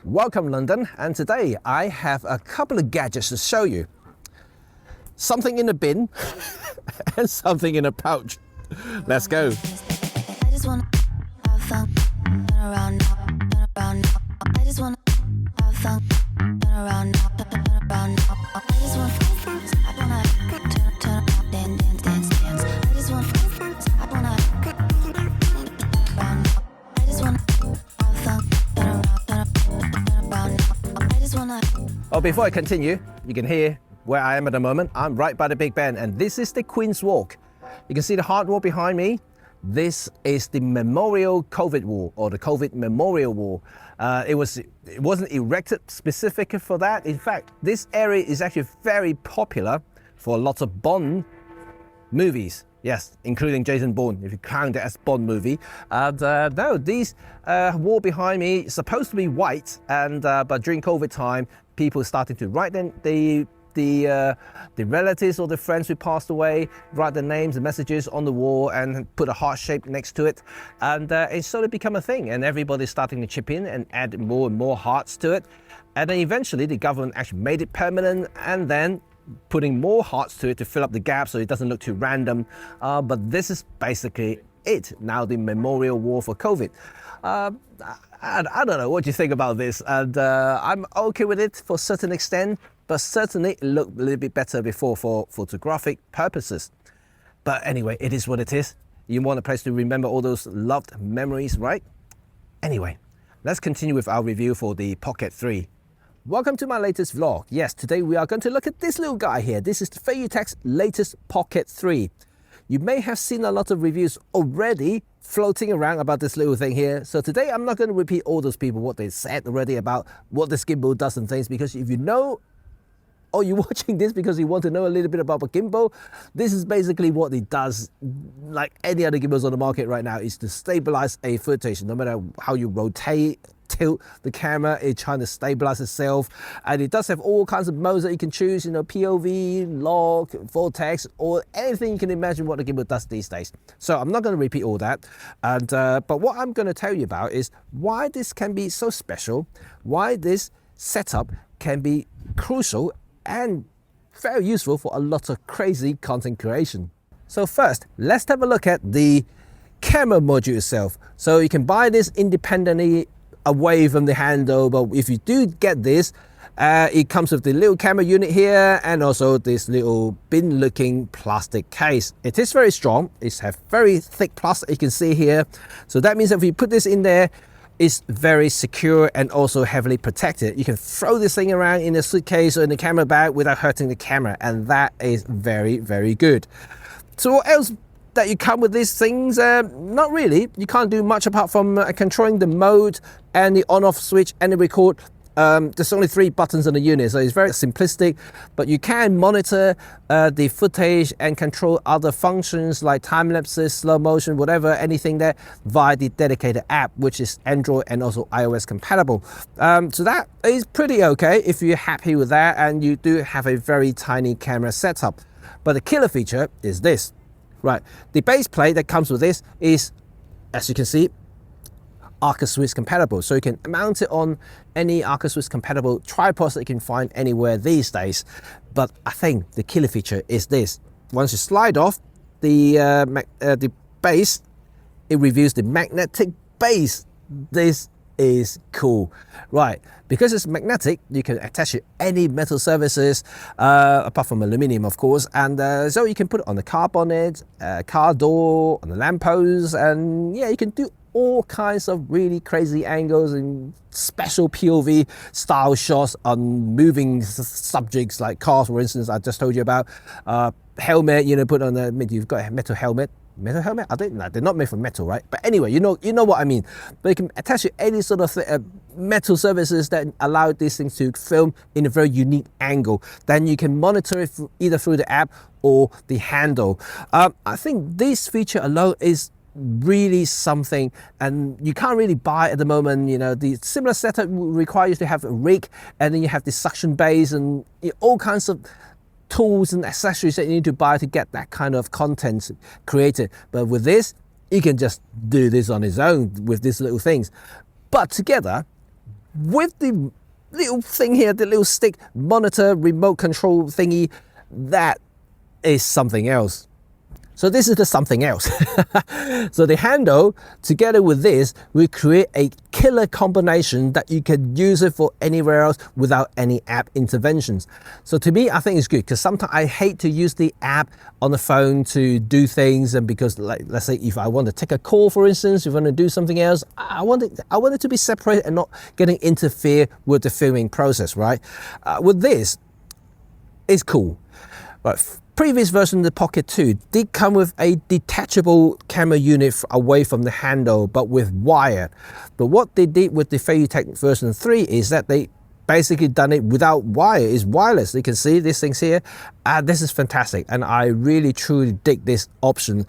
Welcome London, and today I have a couple of gadgets to show you. Something in a bin and something in a pouch. Let's go. I just wanna have fun, turn around now, turn around now. I just wanna have fun, turn around now, turn around now. I just wanna I wanna turn around, dance. I just wanna I wanna around now. I just wanna have fun, turn around now. I just wanna. Oh, before I continue, you can hear where I am at the moment. I'm right by the Big Ben, and this is the Queen's Walk. You can see the hard wall behind me. This is the Memorial COVID Wall, or the COVID Memorial Wall. It wasn't erected specifically for that. In fact, this area is actually very popular for lots of Bond movies. Yes, including Jason Bourne, if you count it as Bond movie. No, these wall behind me is supposed to be white, and but during COVID time, people started to write the relatives or the friends who passed away, write their names and messages on the wall and put a heart shape next to it, and it sort of become a thing, and everybody's starting to chip in and add more and more hearts to it, and then eventually the government actually made it permanent, and then putting more hearts to it to fill up the gap so it doesn't look too random. But this is basically it now, the memorial wall for COVID. I don't know what you think about this, and I'm okay with it for a certain extent, but certainly it looked a little bit better before for photographic purposes. But anyway, it is what it is. You want a place to remember all those loved memories, right? Anyway, let's continue with our review for the Pocket 3. Welcome to my latest vlog. Yes, today we are going to look at this little guy here. This is Feiyutech's latest Pocket 3. You may have seen a lot of reviews already floating around about this little thing here. So today I'm not going to repeat all those people what they said already about what this gimbal does and things, because if you know, or you're watching this because you want to know a little bit about a gimbal, this is basically what it does. Like any other gimbals on the market right now, is to stabilize a footage. No matter how you rotate, tilt the camera, it's trying to stabilize itself, and it does have all kinds of modes that you can choose, you know, POV, log, vortex, or anything you can imagine what the gimbal does these days. So I'm not going to repeat all that, and but what I'm going to tell you about is why this can be so special, why this setup can be crucial and very useful for a lot of crazy content creation. So first, let's have a look at the camera module itself. So you can buy this independently away from the handle, but if you do get this, it comes with the little camera unit here and also this little bin looking plastic case. It is very strong. It's have very thick plastic, you can see here. So that means that if you put this in there, it's very secure and also heavily protected. You can throw this thing around in a suitcase or in the camera bag without hurting the camera, and that is very, very good. So what else that you come with these things? Not really. You can't do much apart from controlling the mode and the on-off switch and the record. There's only 3 buttons on the unit, so it's very simplistic, but you can monitor the footage and control other functions like time lapses, slow motion, whatever, anything there, via the dedicated app, which is Android and also iOS compatible. So that is pretty okay if you're happy with that and you do have a very tiny camera setup. But the killer feature is this. Right, the base plate that comes with this is, as you can see, Arca Swiss compatible, so you can mount it on any Arca Swiss compatible tripods that you can find anywhere these days. But I think the killer feature is this: once you slide off the base, it reveals the magnetic base. This is cool, right? Because it's magnetic, you can attach it to any metal surfaces, apart from aluminium, of course, and so you can put it on the car bonnet, car door, on the lamppost, and yeah, you can do all kinds of really crazy angles and special POV style shots on moving subjects like cars, for instance. I just told you about helmet, you know, put on the, you've got a metal helmet. Metal helmet? I don't know. They're not made from metal, right? But anyway, you know what I mean. But you can attach to any sort of metal surfaces that allow these things to film in a very unique angle. Then you can monitor it either through the app or the handle. I think this feature alone is really something, and you can't really buy it at the moment. You know, the similar setup requires you to have a rig, and then you have the suction base and all kinds of tools and accessories that you need to buy to get that kind of content created. But with this, you can just do this on its own with these little things. But together, with the little thing here, the little stick monitor remote control thingy, that is something else. So this is the something else. So the handle, together with this, will create a killer combination that you can use it for anywhere else without any app interventions. So to me, I think it's good because sometimes I hate to use the app on the phone to do things, and because, like, let's say if I want to take a call, for instance, if I want to do something else, I want it to be separated and not getting interfere with the filming process, right? With this, it's cool. Right. Previous version of the Pocket 2 did come with a detachable camera unit away from the handle, but with wire. But what they did with the Feiyutech version 3 is that they basically done it without wire. It's wireless. You can see these things here. This is fantastic, and I really truly dig this option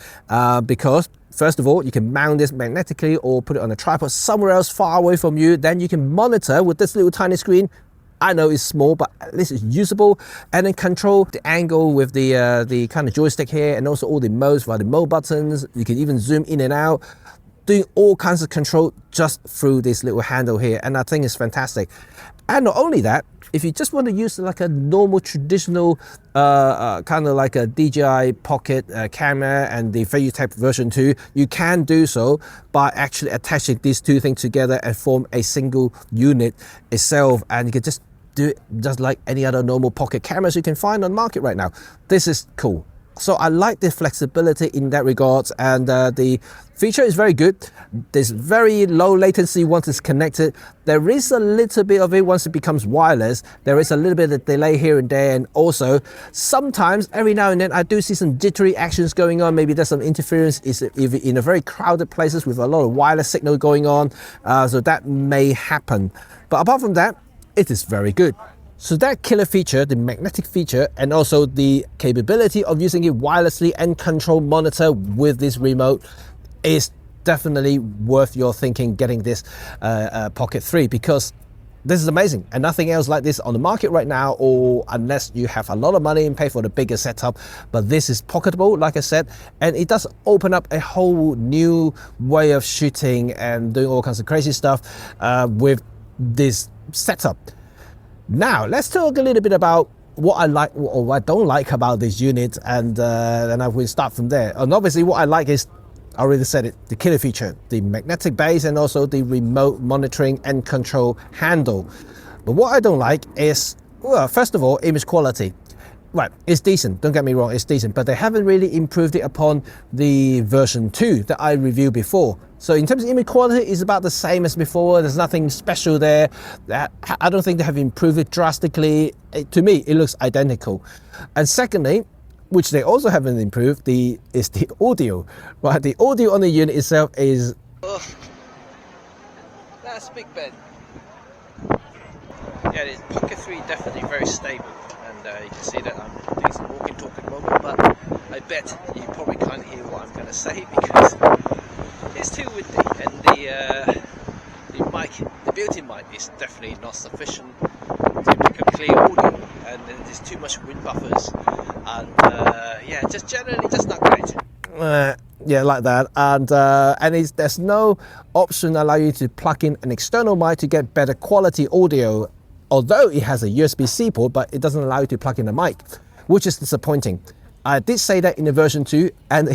because first of all, you can mount this magnetically or put it on a tripod somewhere else far away from you. Then you can monitor with this little tiny screen. I know it's small, but at least it's usable, and then control the angle with the kind of joystick here, and also all the modes via the mode buttons. You can even zoom in and out, doing all kinds of control just through this little handle here, and I think it's fantastic. And not only that, if you just want to use like a normal traditional kind of like a DJI Pocket camera and the Feiyutech version 2, you can do so by actually attaching these two things together and form a single unit itself, and you can just do it just like any other normal pocket cameras you can find on the market right now. This is cool. So I like the flexibility in that regard, and the feature is very good. There's very low latency once it's connected. There is a little bit of it once it becomes wireless. There is a little bit of delay here and there, and also sometimes every now and then I do see some jittery actions going on. Maybe there's some interference in a very crowded places with a lot of wireless signal going on, so that may happen. But apart from that, it is very good. So that killer feature, the magnetic feature, and also the capability of using it wirelessly and control monitor with this remote is definitely worth your thinking getting this Pocket 3, because this is amazing and nothing else like this on the market right now, or unless you have a lot of money and pay for the bigger setup. But this is pocketable, like I said, and it does open up a whole new way of shooting and doing all kinds of crazy stuff with this setup. Now, let's talk a little bit about what I like or what I don't like about this unit, and then I will start from there. And obviously what I like is, I already said it, the killer feature, the magnetic base, and also the remote monitoring and control handle. But what I don't like is, well, first of all, image quality. Right, it's decent, don't get me wrong, it's decent, but they haven't really improved it upon the version 2 that I reviewed before. So in terms of image quality, it's about the same as before. There's nothing special there. I don't think they have improved it drastically. To me, it looks identical. And secondly, which they also haven't improved, is the audio. Right, the audio on the unit itself is... Ugh. That's Big Ben. Yeah, the Pocket 3 definitely very stable. And you can see that I'm doing some walking talk at the moment, but I bet you probably can't hear what I'm going to say because it's too windy, and the mic, the built-in mic, is definitely not sufficient to pick up clear audio, and then there's too much wind buffers, and yeah, just generally just not great. Yeah, like that, and there's no option allow you to plug in an external mic to get better quality audio. Although it has a USB-C port, but it doesn't allow you to plug in a mic, which is disappointing. I did say that in the version 2, and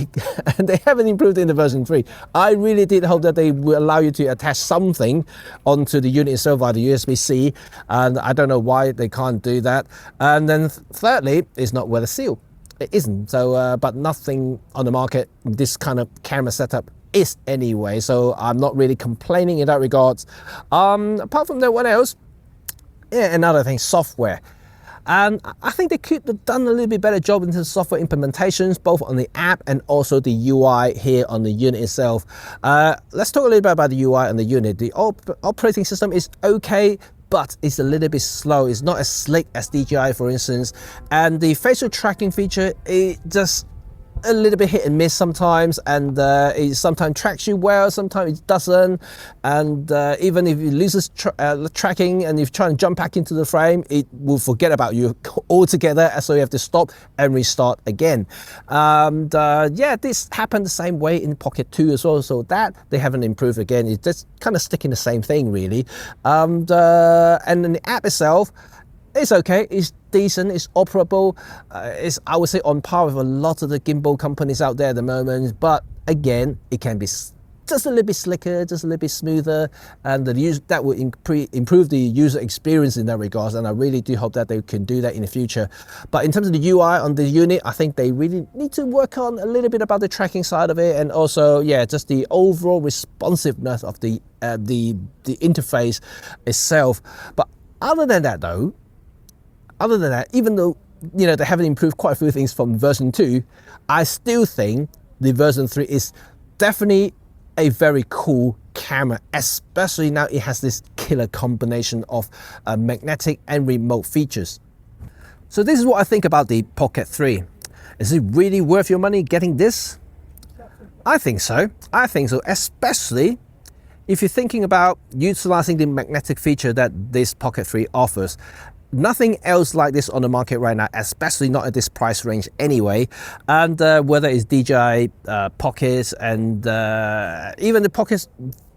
they haven't improved in the version 3. I really did hope that they will allow you to attach something onto the unit itself via the USB-C, and I don't know why they can't do that. And then thirdly, it's not weather sealed. It isn't, so but nothing on the market, this kind of camera setup is anyway, so I'm not really complaining in that regards. Apart from that, what else? Yeah, another thing, software. And I think they could have done a little bit better job in terms of software implementations, both on the app and also the UI here on the unit itself. Let's talk a little bit about the UI on the unit. The operating system is okay, but it's a little bit slow. It's not as slick as DJI, for instance. And the facial tracking feature, it just a little bit hit and miss sometimes, and it sometimes tracks you well, sometimes it doesn't, and even if it loses tracking and if you try and jump back into the frame, it will forget about you altogether, so you have to stop and restart again. And yeah, this happened the same way in Pocket 2 as well, so that they haven't improved again. It's just kind of sticking the same thing really. And then the app itself, it's okay, it's decent, it's operable, it's, I would say, on par with a lot of the gimbal companies out there at the moment, but again, it can be just a little bit slicker, just a little bit smoother, and that will improve the user experience in that regard, and I really do hope that they can do that in the future. But in terms of the UI on the unit, I think they really need to work on a little bit about the tracking side of it, and also, yeah, just the overall responsiveness of the interface itself. But other than that though, even though, you know, they haven't improved quite a few things from version 2, I still think the version 3 is definitely a very cool camera, especially now it has this killer combination of magnetic and remote features. So this is what I think about the Pocket 3. Is it really worth your money getting this? I think so, especially if you're thinking about utilizing the magnetic feature that this Pocket 3 offers. Nothing else like this on the market right now, especially not at this price range anyway. And whether it's DJI Pockets and even the Pocket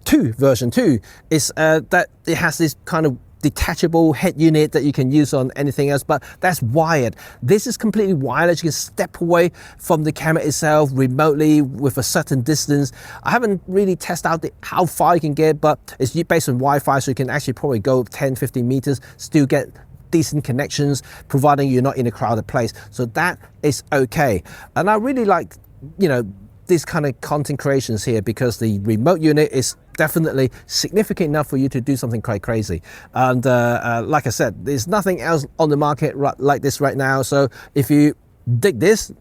2 version 2 is that it has this kind of detachable head unit that you can use on anything else, but that's wired. This is completely wireless. You can step away from the camera itself remotely with a certain distance. I haven't really tested out how far you can get, but it's based on Wi-Fi, so you can actually probably go 10-15 meters, still get decent connections, providing you're not in a crowded place. So that is okay. And I really like, you know, this kind of content creations here, because the remote unit is definitely significant enough for you to do something quite crazy. And like I said, there's nothing else on the market like this right now. So if you dig this,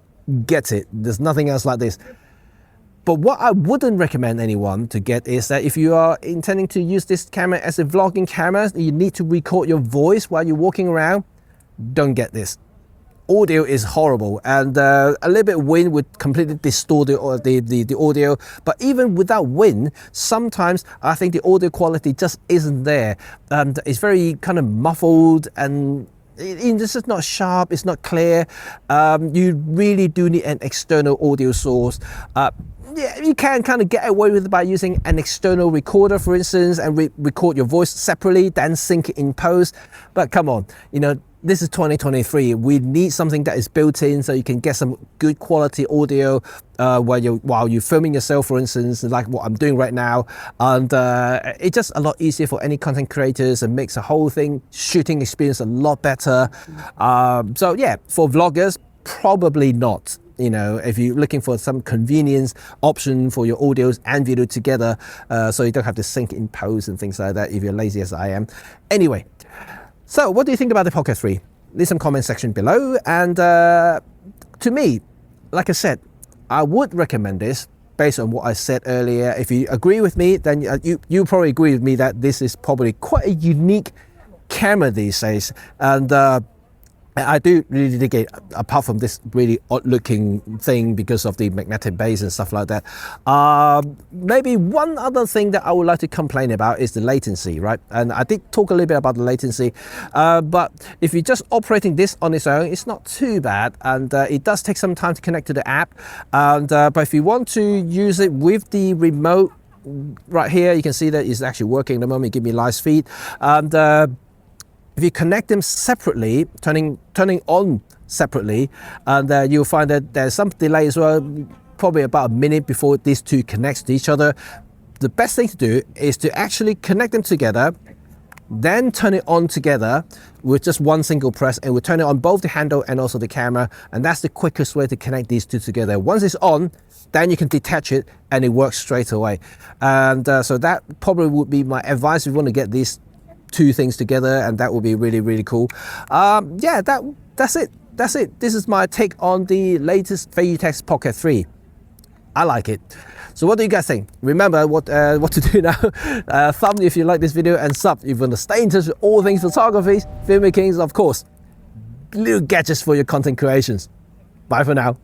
get it. There's nothing else like this. But what I wouldn't recommend anyone to get is that if you are intending to use this camera as a vlogging camera, you need to record your voice while you're walking around, don't get this. Audio is horrible, and a little bit of wind would completely distort the audio. But even without wind, sometimes I think the audio quality just isn't there. And it's very kind of muffled, and it's just not sharp, it's not clear. You really do need an external audio source. Yeah, you can kind of get away with it by using an external recorder, for instance, and record your voice separately, then sync it in post. But come on, you know, this is 2023. We need something that is built in so you can get some good quality audio while you're filming yourself, for instance, like what I'm doing right now. And it's just a lot easier for any content creators and makes the whole shooting experience a lot better. So yeah, for vloggers, probably not. You know, if you're looking for some convenience option for your audios and video together, so you don't have to sync in post and things like that if you're lazy as I am. Anyway, so what do you think about the Pocket 3? Leave some comment section below. And to me, like I said, I would recommend this based on what I said earlier. If you agree with me, then you probably agree with me that this is probably quite a unique camera these days. And I do really dig it, apart from this really odd looking thing because of the magnetic base and stuff like that. Maybe one other thing that I would like to complain about is the latency, right? And I did talk a little bit about the latency, but if you're just operating this on its own, it's not too bad. And it does take some time to connect to the app. And but if you want to use it with the remote right here, you can see that it's actually working at the moment. Give me live feed. And if you connect them separately, turning on separately, and you'll find that there's some delay as well, probably about a minute before these two connect to each other. The best thing to do is to actually connect them together, then turn it on together with just one single press, and we'll turn it on both the handle and also the camera, and that's the quickest way to connect these two together. Once it's on, then you can detach it and it works straight away. And so that probably would be my advice if you want to get these two things together, and that will be really, really cool. Yeah, that's it. This is my take on the latest Feiyutech Pocket 3. I like it. So what do you guys think? Remember what to do now. Thumb if you like this video, and sub if you want to stay in touch with all things photography, filmmaking, and of course, little gadgets for your content creations. Bye for now.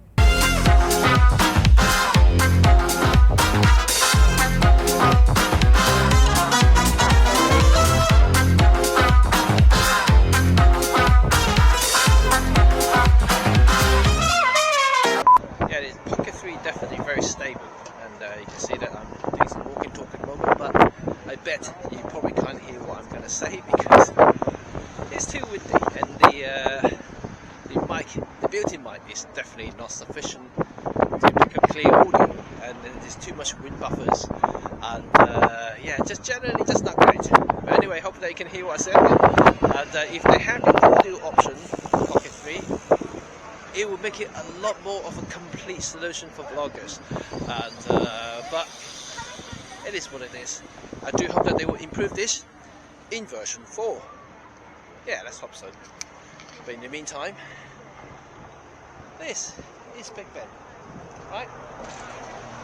it's too windy, and the mic, the built-in mic, is definitely not sufficient to pick up clear audio, and there's too much wind buffers, and yeah, just generally just not great. But anyway, hope they can hear what I said, and if they have the audio option for Pocket 3, it will make it a lot more of a complete solution for vloggers, and but it is what it is. I do hope that they will improve this in version 4. Yeah, let's hope so. But in the meantime, this is Big Ben, right?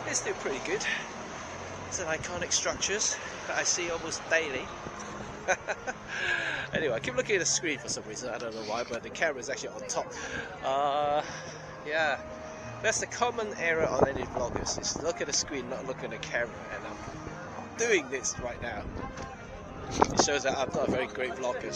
It's still pretty good. It's an iconic structures that I see almost daily. Anyway, I keep looking at the screen for some reason, I don't know why, but the camera is actually on top. Yeah, that's the common error on any vloggers, is look at the screen, not look at the camera, and I'm doing this right now. It shows that I'm not a very great vlogger.